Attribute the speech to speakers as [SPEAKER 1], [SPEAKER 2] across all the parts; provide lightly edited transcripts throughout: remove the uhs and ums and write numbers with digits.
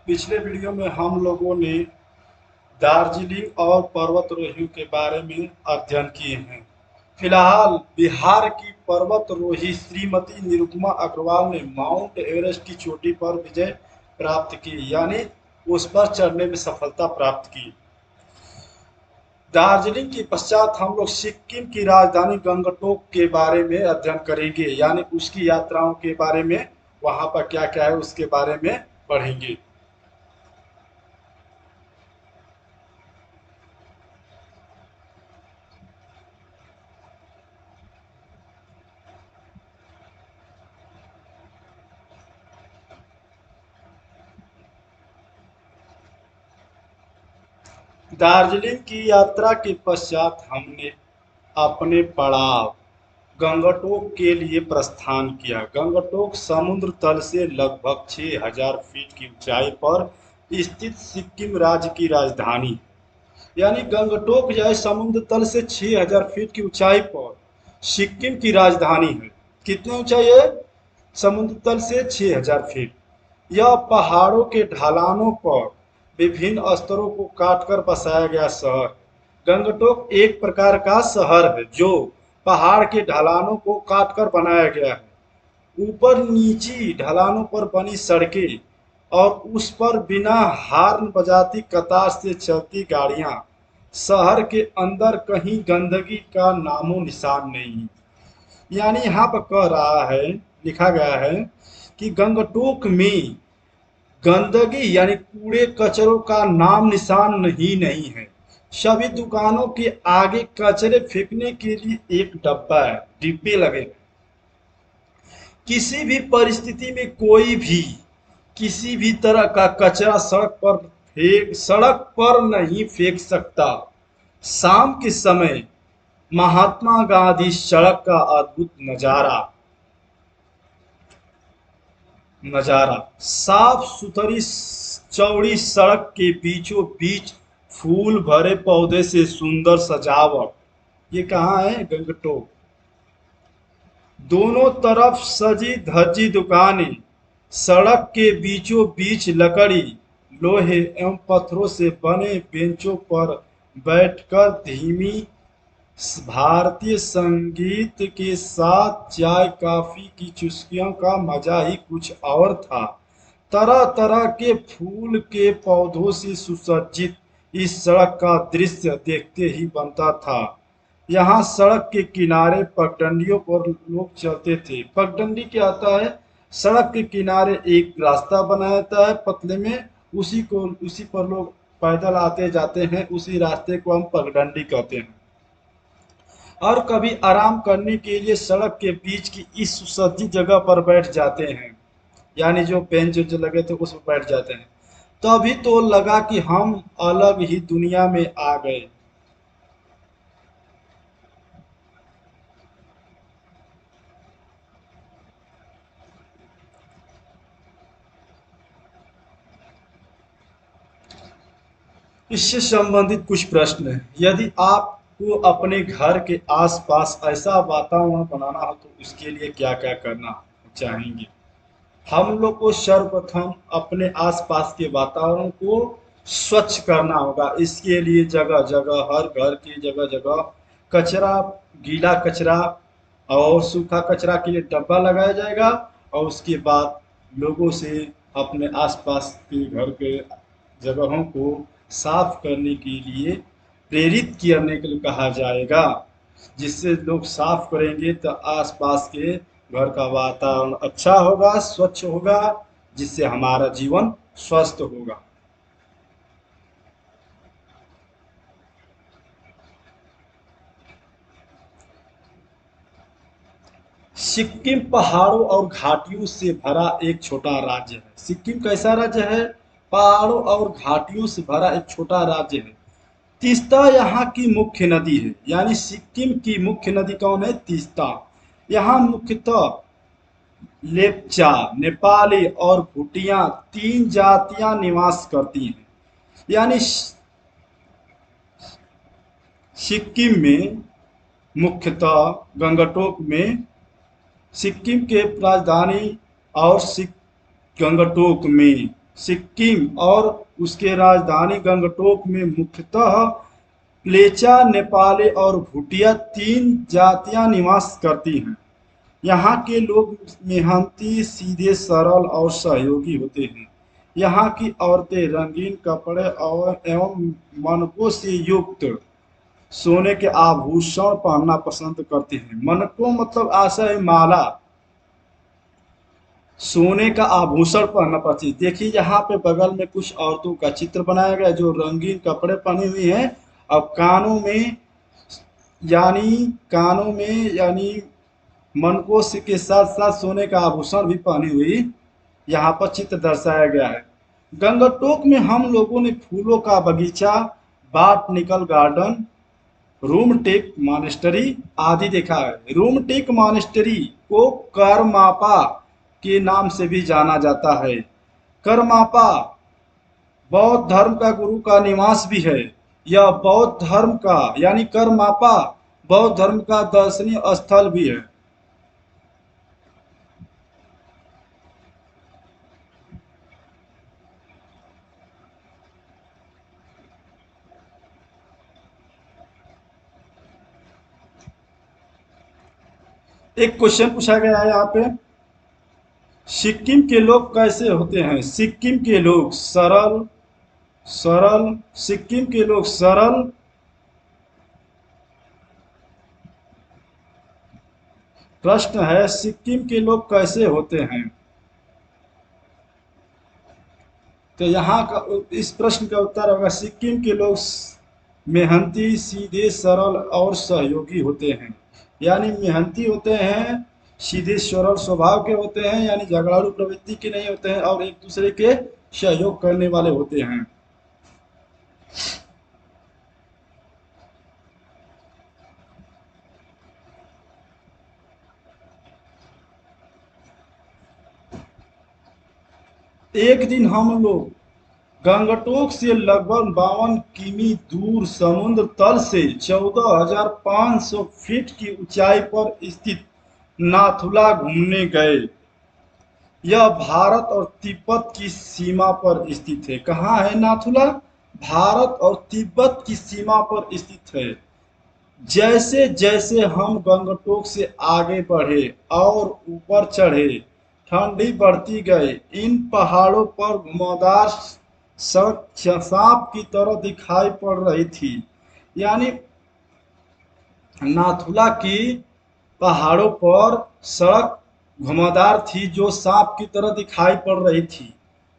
[SPEAKER 1] पिछले वीडियो में हम लोगों ने दार्जिलिंग और पर्वतारोहियों के बारे में अध्ययन किए हैं। फिलहाल बिहार की पर्वतारोही श्रीमती निरुपमा अग्रवाल ने माउंट एवरेस्ट की चोटी पर विजय प्राप्त की, यानी उस पर चढ़ने में सफलता प्राप्त की। दार्जिलिंग के पश्चात हम लोग सिक्किम की राजधानी गंगटोक के बारे में अध्ययन करेंगे, यानी उसकी यात्राओं के बारे में, वहां पर क्या क्या है उसके बारे में पढ़ेंगे। दार्जिलिंग की यात्रा के पश्चात हमने अपने पड़ाव गंगटोक के लिए प्रस्थान किया। गंगटोक समुद्र तल से लगभग 6000 फीट की ऊंचाई पर स्थित सिक्किम राज्य की राजधानी, यानी गंगटोक जो है समुद्र तल से 6000 फीट की ऊंचाई पर सिक्किम की राजधानी है। कितनी ऊंचाई है? समुद्र तल से 6000 फीट। यह पहाड़ों के ढलानों पर विभिन्न स्तरों को काटकर बसाया गया शहर। गंगटोक एक प्रकार का शहर है जो पहाड़ के ढलानों को काटकर बनाया गया है। ऊपर नीची ढलानों पर बनी सड़कें और उस पर बिना हार्न बजाती कतार से चलती गाड़ियां। शहर के अंदर कहीं गंदगी का नामो निशान नहीं। यानी यहाँ पर कह रहा है, लिखा गया है कि गंगटोक में गंदगी यानी कूड़े कचरों का नाम निशान नहीं है। सभी दुकानों के आगे कचरे फेंकने के लिए एक डब्बा है, डिब्बे लगे हैं। किसी भी परिस्थिति में कोई भी किसी भी तरह का कचरा सड़क पर नहीं फेंक सकता। शाम के समय महात्मा गांधी सड़क का अद्भुत नजारा, साफ सुथरी चौड़ी सड़क के बीचों बीच फूल भरे पौधे से सुंदर सजावट। ये कहाँ है? गंगटोक। दोनों तरफ सजी धजी दुकानें, सड़क के बीचों बीच लकड़ी, लोहे एवं पत्थरों से बने बेंचों पर बैठकर धीमी भारतीय संगीत के साथ चाय कॉफी की चुस्कियों का मजा ही कुछ और था। तरह तरह के फूल के पौधों से सुसज्जित इस सड़क का दृश्य देखते ही बनता था। यहाँ सड़क के किनारे पगडंडियों पर लोग चलते थे। पगडंडी क्या होता है? सड़क के किनारे एक रास्ता बनाया जाता है पतले में, उसी पर लोग पैदल आते जाते हैं। उसी रास्ते को हम पगडंडी कहते हैं। और कभी आराम करने के लिए सड़क के बीच की इस सुसज्जित जगह पर बैठ जाते हैं, यानी जो बेंच जो लगे थे उस पर बैठ जाते हैं। तभी तो लगा कि हम अलग ही दुनिया में आ गए। इससे संबंधित कुछ प्रश्न हैं। यदि आपको अपने घर के आसपास ऐसा वातावरण बनाना हो तो उसके लिए क्या क्या करना चाहेंगे? हम लोग को सर्वप्रथम अपने आसपास के वातावरण को स्वच्छ करना होगा। इसके लिए जगह जगह, हर घर की जगह जगह कचरा, गीला कचरा और सूखा कचरा के लिए डब्बा लगाया जाएगा। और उसके बाद लोगों से अपने आसपास के घर के जगहों को साफ करने के लिए प्रेरित करने के लिए कहा जाएगा। जिससे लोग साफ करेंगे तो आसपास के घर का वातावरण अच्छा होगा, स्वच्छ होगा, जिससे हमारा जीवन स्वस्थ होगा। सिक्किम पहाड़ों और घाटियों से भरा एक छोटा राज्य है। सिक्किम कैसा राज्य है? पहाड़ों और घाटियों से भरा एक छोटा राज्य है। तीस्ता यहाँ की मुख्य नदी है, यानी सिक्किम की मुख्य नदी कौन है? तीस्ता। यहाँ मुख्यतः लेप्चा, नेपाली और भूटिया तीन जातियां निवास करती हैं। यानी सिक्किम में मुख्यतः गंगटोक में सिक्किम के राजधानी और गंगटोक में सिक्किम और उसके राजधानी गंगटोक में मुख्यतः क्लेचा, नेपाली और भूटिया तीन जातियां निवास करती हैं। यहाँ के लोग मेहनती, सीधे, सरल और सहयोगी होते हैं। यहाँ की औरतें रंगीन कपड़े और एवं मनकों से युक्त सोने के आभूषण पहनना पसंद करती हैं। मनकों मतलब आशा है माला, सोने का आभूषण पहनना पड़ती है। देखिए यहाँ पे बगल में कुछ औरतों का चित्र बनाया गया है जो रंगीन कपड़े पहने हुए हैं और कानों में यानी मनकों से के साथ साथ सोने का आभूषण भी पहनी हुई यहाँ पर चित्र दर्शाया गया है। गंगटोक में हम लोगों ने फूलों का बगीचा, बॉटनिकल गार्डन, रूमटेक मॉनेस्टरी आदि देखा है। रूमटेक मॉनेस्टरी को करमापा के नाम से भी जाना जाता है। करमापा बौद्ध धर्म का गुरु का निवास भी है। यह बौद्ध धर्म का यानी करमापा बौद्ध धर्म का दर्शनीय स्थल भी है। एक क्वेश्चन पूछा गया है यहाँ पे, सिक्किम के लोग कैसे होते हैं? सिक्किम के लोग सरल सरल सिक्किम के लोग सरल, प्रश्न है सिक्किम के लोग कैसे होते हैं? तो यहाँ का इस प्रश्न का उत्तर होगा सिक्किम के लोग मेहनती, सीधे, सरल और सहयोगी होते हैं। यानी मेहनती होते हैं, सीधे सरल स्वभाव के होते हैं, यानी झगड़ालू प्रवृत्ति के नहीं होते हैं और एक दूसरे के सहयोग करने वाले होते हैं। एक दिन हम लोग गंगटोक से लगभग 52 किमी दूर समुद्र तल से 14,500 फीट की ऊंचाई पर स्थित नाथुला घूमने गए। यह भारत और तिब्बत की सीमा पर स्थित है। कहाँ है नाथुला? भारत और तिब्बत की सीमा पर स्थित है। जैसे जैसे हम गंगटोक से आगे बढ़े और ऊपर चढ़े, ठंडी बढ़ती गई। इन पहाड़ों पर घुमावदार सड़क सांप की तरह दिखाई पड़ रही थी। यानी नाथुला की पहाड़ों पर सड़क घुमावदार थी जो सांप की तरह दिखाई पड़ रही थी।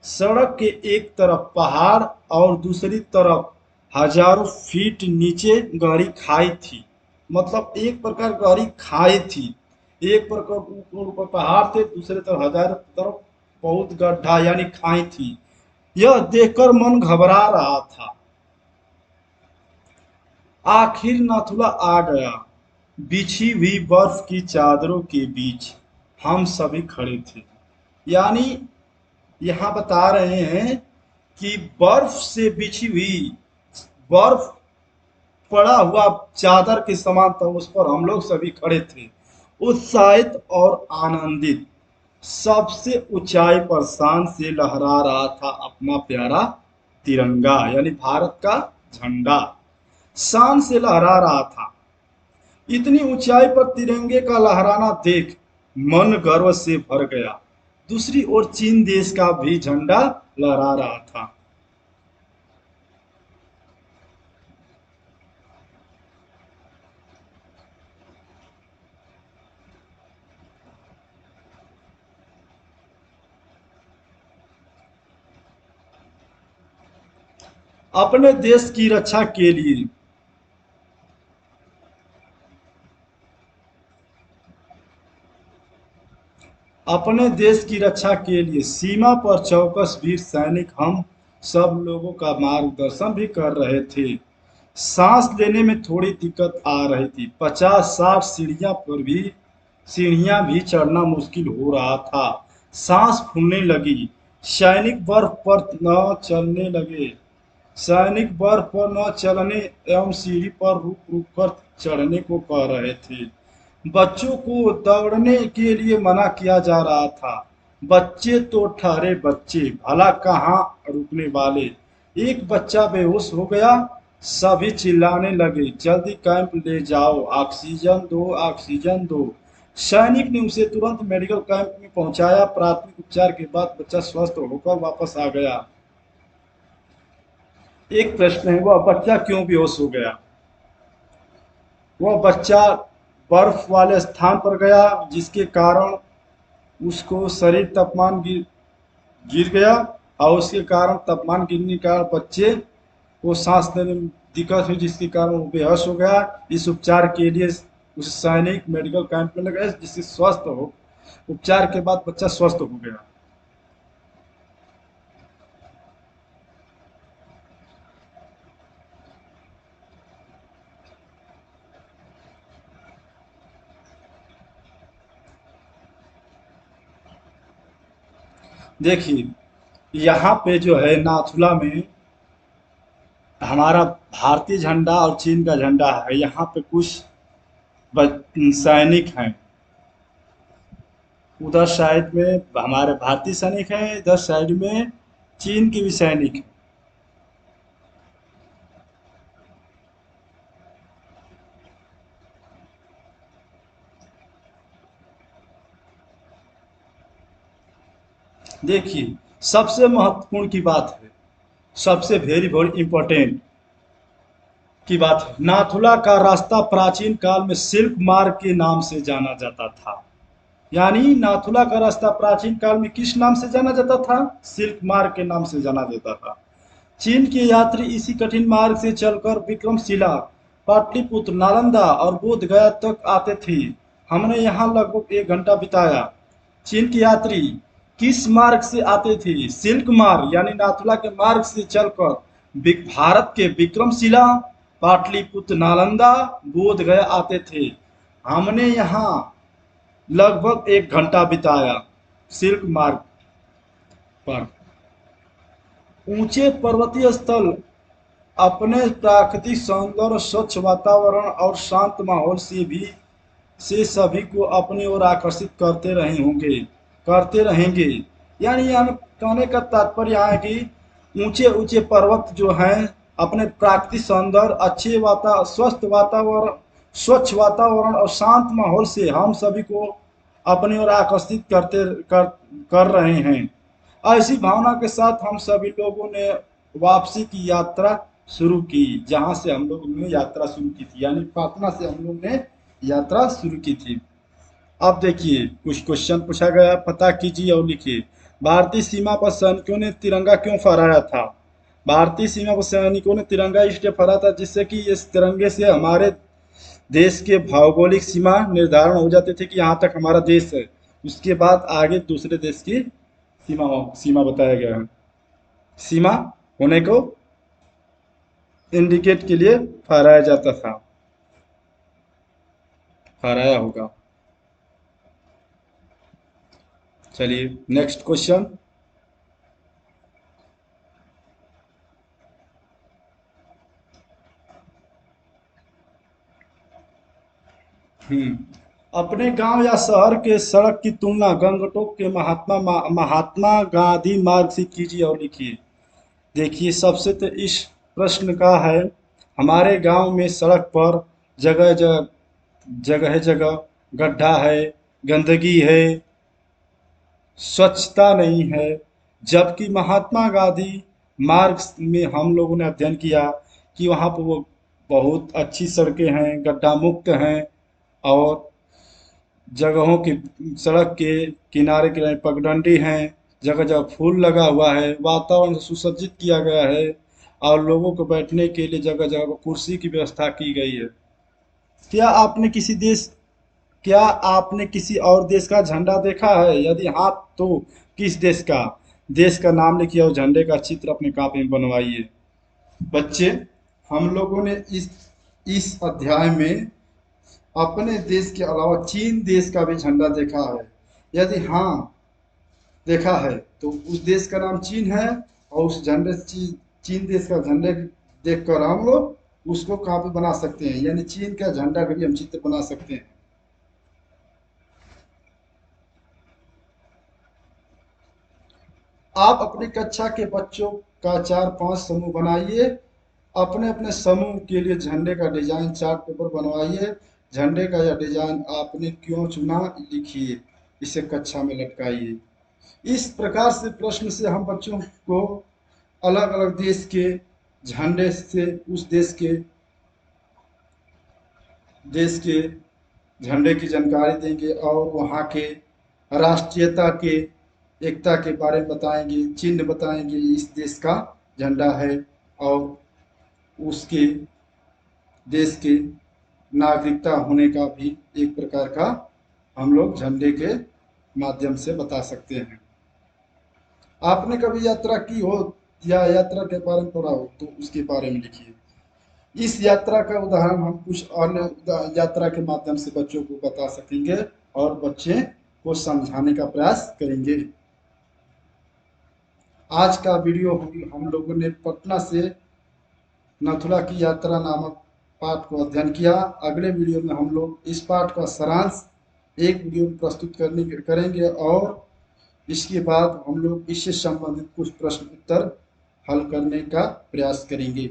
[SPEAKER 1] सड़क के एक तरफ पहाड़ और दूसरी तरफ हजारों फीट नीचे गहरी खाई थी। मतलब एक प्रकार गहरी खाई थी। एक प्रकार ऊपर ऊपर पहाड़ थे, दूसरे तरफ हजारों तरफ बहुत गड्ढा यानी खाई थी। यह देखकर मन घबरा रहा था। आखिर नाथुला आ गया। बिछी हुई बर्फ की चादरों के बीच हम सभी खड़े थे। यानी यहाँ बता रहे हैं कि बर्फ से बिछी हुई, बर्फ पड़ा हुआ चादर के समान था, उस पर हम लोग सभी खड़े थे, उत्साहित और आनंदित। सबसे ऊंचाई पर शान से लहरा रहा था अपना प्यारा तिरंगा, यानी भारत का झंडा शान से लहरा रहा था। इतनी ऊंचाई पर तिरंगे का लहराना देख मन गर्व से भर गया। दूसरी ओर चीन देश का भी झंडा लहरा रहा था। अपने देश की रक्षा के लिए अपने देश की रक्षा के लिए सीमा पर चौकस वीर सैनिक हम सब लोगों का मार्गदर्शन भी कर रहे थे। सांस लेने में थोड़ी दिक्कत आ रही थी। 50-60 सीढ़ियां भी चढ़ना मुश्किल हो रहा था। सांस फूलने लगी। सैनिक बर्फ पर न चलने लगे। सैनिक बर्फ पर न चलने एवं सीढ़ी पर रुक रुक कर चढ़ने को कह रहे थे। बच्चों को दौड़ने के लिए मना किया जा रहा था। बच्चे तो ठहरे बच्चे, भला कहाँ रुकने वाले। एक बच्चा बेहोश हो गया, सभी चिल्लाने लगे, जल्दी कैंप ले जाओ, ऑक्सीजन दो, ऑक्सीजन दो। सैनिक ने उसे तुरंत मेडिकल कैंप में पहुंचाया। प्राथमिक उपचार के बाद बच्चा स्वस्थ होकर वापस आ गया। एक प्रश्न है, वह बच्चा क्यों बेहोश हो गया? वह बच्चा बर्फ वाले स्थान पर गया, जिसके कारण उसको शरीर तापमान गिर गिर गया, और उसके कारण तापमान गिरने के कारण बच्चे को सांस लेने में दिक्कत हुई, जिसके कारण वो बेहोश हो गया। इस उपचार के लिए उस सैनिक मेडिकल कैंप में लगे, जिससे स्वस्थ हो, उपचार के बाद बच्चा स्वस्थ हो गया। देखिए, यहाँ पे जो है नाथुला में हमारा भारतीय झंडा और चीन का झंडा है। यहाँ पे कुछ सैनिक हैं, उधर साइड में हमारे भारतीय सैनिक हैं, इधर साइड में चीन के भी सैनिक हैं। देखिए, सबसे महत्वपूर्ण की बात है, सबसे वेरी वेरी इंपॉर्टेंट की बात है, नाथुला का रास्ता प्राचीन काल में सिल्क मार्ग के नाम से जाना जाता था। यानी नाथुला का रास्ता प्राचीन काल में किस नाम से जाना जाता था? सिल्क मार्ग के नाम से जाना जाता था। चीन के यात्री इसी कठिन मार्ग से चलकर विक्रमशिला, पाटलिपुत्र, नालंदा और बोध गया तक आते थे। हमने यहाँ लगभग 1 घंटा बिताया। चीन के यात्री किस मार्ग से आते थे? सिल्क मार्ग यानी नाथुला के मार्ग से चलकर भारत के विक्रमशिला, पाटलिपुत्र, नालंदा, बोध गया आते थे। हमने यहाँ लगभग 1 घंटा बिताया सिल्क मार्ग पर। ऊंचे पर्वतीय स्थल अपने प्राकृतिक सौंदर्य, स्वच्छ वातावरण और शांत माहौल से सभी को अपनी ओर आकर्षित करते रहे होंगे, करते रहेंगे। यानी यहाँ कहने का तात्पर्य यहाँ है कि ऊंचे ऊंचे पर्वत जो हैं अपने प्राकृतिक सौंदर्य, अच्छे स्वस्थ वातावरण, स्वच्छ वातावरण और शांत माहौल से हम सभी को अपनी ओर आकर्षित कर रहे हैं। ऐसी भावना के साथ हम सभी लोगों ने वापसी की यात्रा शुरू की, जहां से हम लोगों ने यात्रा शुरू की थी, यानी पाटना से हम लोग ने यात्रा शुरू की थी। अब देखिए, कुछ क्वेश्चन पूछा गया, पता कीजिए और लिखिए। भारतीय सीमा पर सैनिकों ने तिरंगा क्यों फहराया था? भारतीय सीमा पर सैनिकों ने तिरंगा इसलिए फहराया था जिससे कि इस तिरंगे से हमारे देश के भौगोलिक सीमा निर्धारण हो जाते थे कि यहाँ तक हमारा देश है। उसके बाद आगे दूसरे देश की सीमा बताया गया है। सीमा होने को इंडिकेट के लिए फहराया जाता था, फहराया होगा। चलिए नेक्स्ट क्वेश्चन। हम्म अपने गांव या शहर के सड़क की तुलना गंगटोक के महात्मा गांधी मार्ग से कीजिए और लिखिए। देखिए, सबसे तो इस प्रश्न का है, हमारे गांव में सड़क पर जगह जगह जगह जगह गड्ढा है, गंदगी है, स्वच्छता नहीं है। जबकि महात्मा गांधी मार्ग में हम लोगों ने अध्ययन किया कि वहाँ पर वो बहुत अच्छी सड़कें हैं, गड्ढा मुक्त हैं, और जगहों की सड़क के किनारे किनारे पगडंडी हैं, जगह जगह फूल लगा हुआ है, वातावरण सुसज्जित किया गया है, और लोगों को बैठने के लिए जगह जगह पर कुर्सी की व्यवस्था की गई है। क्या आपने किसी देश क्या आपने किसी और देश का झंडा देखा है? यदि हाँ, तो किस देश का नाम लिखिए और झंडे का चित्र अपनी कॉपी में बनवाइए। बच्चे, हम लोगों ने इस अध्याय में अपने देश के अलावा चीन देश का भी झंडा देखा है। यदि हाँ देखा है तो उस देश का नाम चीन है, और उस झंडे चीन देश का झंडे देखकर हम लोग उसको कॉपी बना सकते हैं, यानी चीन का झंडा का भी हम चित्र बना सकते हैं। आप अपनी कक्षा के बच्चों का 4-5 समूह बनाइए, अपने अपने समूह के लिए झंडे का डिजाइन चार्ट पेपर बनवाइए, झंडे का यह डिजाइन आपने क्यों चुना लिखिए, इसे कक्षा में लटकाइए। इस प्रकार से प्रश्न से हम बच्चों को अलग अलग देश के झंडे से उस देश के झंडे की जानकारी देंगे और वहाँ के राष्ट्रीयता के एकता के बारे में बताएंगे, चिन्ह बताएंगे, इस देश का झंडा है और उसके देश के नागरिकता होने का भी एक प्रकार का हम लोग झंडे के माध्यम से बता सकते हैं। आपने कभी यात्रा की हो या यात्रा के बारे में पढ़ा हो तो उसके बारे में लिखिए। इस यात्रा का उदाहरण हम कुछ अन्य यात्रा के माध्यम से बच्चों को बता सकेंगे और बच्चे को समझाने का प्रयास करेंगे। आज का वीडियो हम लोगों ने पटना से नथुला की यात्रा नामक पाठ को अध्ययन किया। अगले वीडियो में हम लोग इस पाठ का सारांश एक वीडियो में प्रस्तुत करेंगे और इसके बाद हम लोग इससे संबंधित कुछ प्रश्न उत्तर हल करने का प्रयास करेंगे।